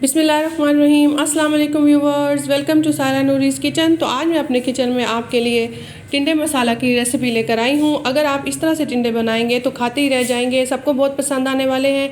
बिस्मिल्लाहिर्रहमानिर्रहीम। अस्सलाम वालेकुम व्यूवर्स, वेलकम टू सारा नूरीज़ किचन। तो आज मैं अपने किचन में आपके लिए टिंडे मसाला की रेसिपी लेकर आई हूँ। अगर आप इस तरह से टिंडे बनाएंगे तो खाते ही रह जाएंगे, सबको बहुत पसंद आने वाले हैं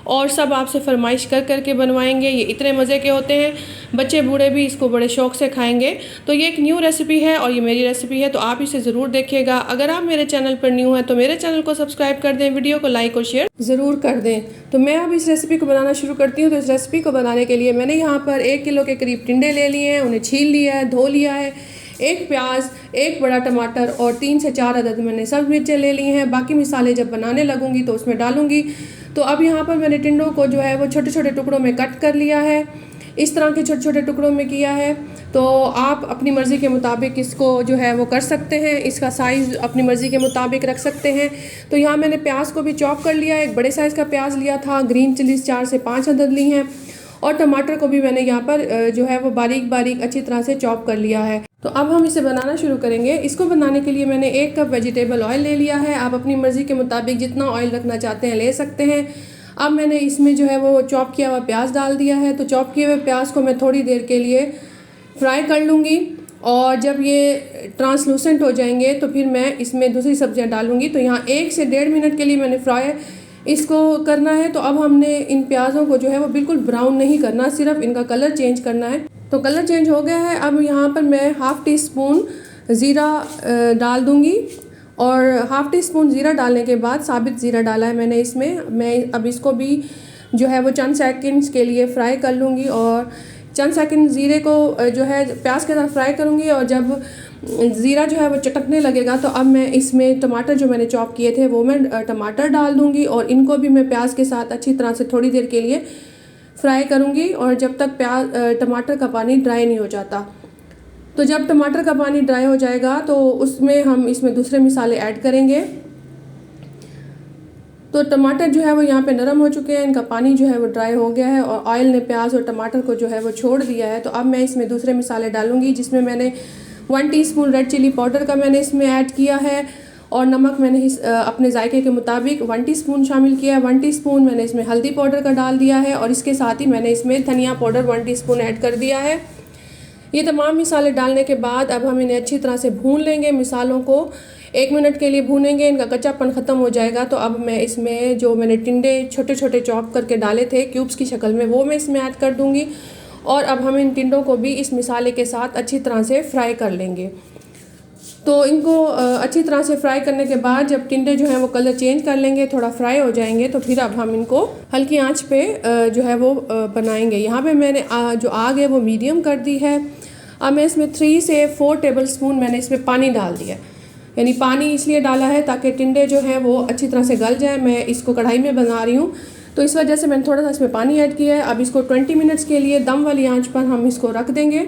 और सब आपसे फरमाइश कर कर के बनवाएंगे। ये इतने मज़े के होते हैं, बच्चे बूढ़े भी इसको बड़े शौक़ से खाएंगे। तो ये एक न्यू रेसिपी है और ये मेरी रेसिपी है, तो आप इसे ज़रूर देखिएगा। अगर आप मेरे चैनल पर न्यू हैं तो मेरे चैनल को सब्सक्राइब कर दें, वीडियो को लाइक और शेयर ज़रूर कर दें। तो मैं अब इस रेसिपी को बनाना शुरू करती हूँ। तो इस रेसिपी को बनाने के लिए मैंने यहाँ पर 1 किलो के करीब टिंडे ले लिए हैं, उन्हें छील लिया है, धो लिया है। 1 प्याज, 1 बड़ा टमाटर और 3 से 4 अदद मैंने सब मिर्चें ले ली हैं। बाकी मसाले जब बनाने लगूंगी तो उसमें डालूंगी। तो अब यहाँ पर मैंने टिंडों को जो है वो छोटे छोटे टुकड़ों में कट कर लिया है। इस तरह के छोटे छोटे टुकड़ों में किया है। तो आप अपनी मर्ज़ी के मुताबिक इसको जो है वो कर सकते हैं, इसका साइज़ अपनी मर्ज़ी के मुताबिक रख सकते हैं। तो यहाँ मैंने प्याज को भी चॉप कर लिया है। एक बड़े साइज़ का प्याज लिया था, ग्रीन चिलीज़ 4 से 5 अदद ली हैं और टमाटर को भी मैंने यहाँ पर जो है वो बारीक बारीक अच्छी तरह से चॉप कर लिया है। तो अब हम इसे बनाना शुरू करेंगे। इसको बनाने के लिए मैंने 1 कप वेजिटेबल ऑयल ले लिया है। आप अपनी मर्ज़ी के मुताबिक जितना ऑयल रखना चाहते हैं ले सकते हैं। अब मैंने इसमें जो है वो चॉप किया हुआ प्याज डाल दिया है। तो चॉप किए हुए प्याज को मैं थोड़ी देर के लिए फ्राई कर लूँगी और जब ये ट्रांसलूसेंट हो जाएंगे तो फिर मैं इसमें दूसरी सब्जियां डालूँगी। तो यहाँ 1 से 1.5 मिनट के लिए मैंने फ्राई इसको करना है। तो अब हमने इन प्याज़ों को जो है वो बिल्कुल ब्राउन नहीं करना, सिर्फ इनका कलर चेंज करना है। तो कलर चेंज हो गया है। अब यहाँ पर मैं ½ टी स्पून ज़ीरा डाल दूँगी और ½ टी स्पून ज़ीरा डालने के बाद साबित ज़ीरा डाला है मैंने इसमें। मैं अब इसको भी जो है वो चंद सेकंड्स के लिए फ्राई कर लूँगी और चंद सेकंड ज़ीरे को जो है प्याज के साथ फ्राई करूँगी। और जब ज़ीरा जो है वो चटकने लगेगा तो अब मैं इसमें टमाटर जो मैंने चॉप किए थे वो मैं टमाटर डाल दूँगी और इनको भी मैं प्याज के साथ अच्छी तरह से थोड़ी देर के लिए फ्राई करूँगी और जब तक टमाटर का पानी ड्राई नहीं हो जाता। तो जब टमाटर का पानी ड्राई हो जाएगा तो उसमें हम इसमें दूसरे मसाले ऐड करेंगे। तो टमाटर जो है वो यहाँ पे नरम हो चुके हैं, इनका पानी जो है वो ड्राई हो गया है और ऑयल ने प्याज और टमाटर को जो है वो छोड़ दिया है। तो अब मैं इसमें दूसरे मसाले डालूँगी, जिसमें मैंने 1 टीस्पून रेड चिली पाउडर का मैंने इसमें ऐड किया है और नमक मैंने अपने जायके के मुताबिक 1 टीस्पून शामिल किया है। 1 टीस्पून मैंने इसमें हल्दी पाउडर का डाल दिया है और इसके साथ ही मैंने इसमें धनिया पाउडर 1 टीस्पून ऐड कर दिया है। ये तमाम मसाले डालने के बाद अब हम इन्हें अच्छी तरह से भून लेंगे। मसालों को 1 मिनट के लिए भूनेंगे, इनका कच्चापन ख़त्म हो जाएगा। तो अब मैं इसमें जो मैंने टिंडे छोटे छोटे चॉप करके डाले थे क्यूब्स की शक्ल में, वो मैं इसमें ऐड कर दूँगी और अब हम इन टिंडों को भी इस मसाले के साथ अच्छी तरह से फ्राई कर लेंगे। तो इनको अच्छी तरह से फ्राई करने के बाद जब टिंडे जो हैं वो कलर चेंज कर लेंगे, थोड़ा फ्राई हो जाएंगे, तो फिर अब हम इनको हल्की आंच पे जो है वो बनाएंगे। यहाँ पे मैंने जो आग है वो मीडियम कर दी है। अब मैं इसमें 3 से 4 टेबलस्पून मैंने इसमें पानी डाल दिया, यानी पानी इसलिए डाला है ताकि टिंडे जो हैं वो अच्छी तरह से गल जाए। मैं इसको कढ़ाई में बना रही हूँ तो इस वजह से मैंने थोड़ा सा इसमें पानी ऐड किया है। अब इसको 20 मिनट्स के लिए दम वाली आंच पर हम इसको रख देंगे।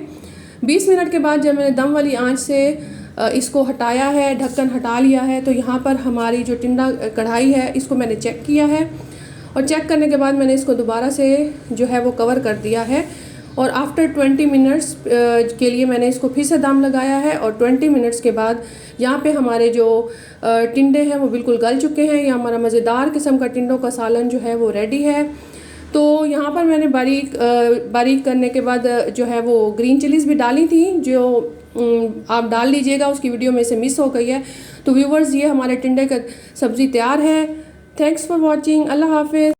20 मिनट के बाद जब मैंने दम वाली आंच से इसको हटाया है, ढक्कन हटा लिया है, तो यहाँ पर हमारी जो टिंडा कढ़ाई है इसको मैंने चेक किया है और चेक करने के बाद मैंने इसको दोबारा से जो है वो कवर कर दिया है और आफ्टर 20 मिनट्स के लिए मैंने इसको फिर से दम लगाया है। और 20 मिनट्स के बाद यहाँ पे हमारे जो टिंडे हैं वो बिल्कुल गल चुके हैं। ये हमारा मज़ेदार किस्म का टिंडों का सालन जो है वो रेडी है। तो यहाँ पर मैंने बारीक करने के बाद जो है वो ग्रीन चिलीज़ भी डाली थी, जो आप डाल लीजिएगा, उसकी वीडियो में से मिस हो गई है। तो व्यूवर्स, ये हमारे टिंडे का सब्ज़ी तैयार है। Thanks for watching. अल्लाह हाफिज़।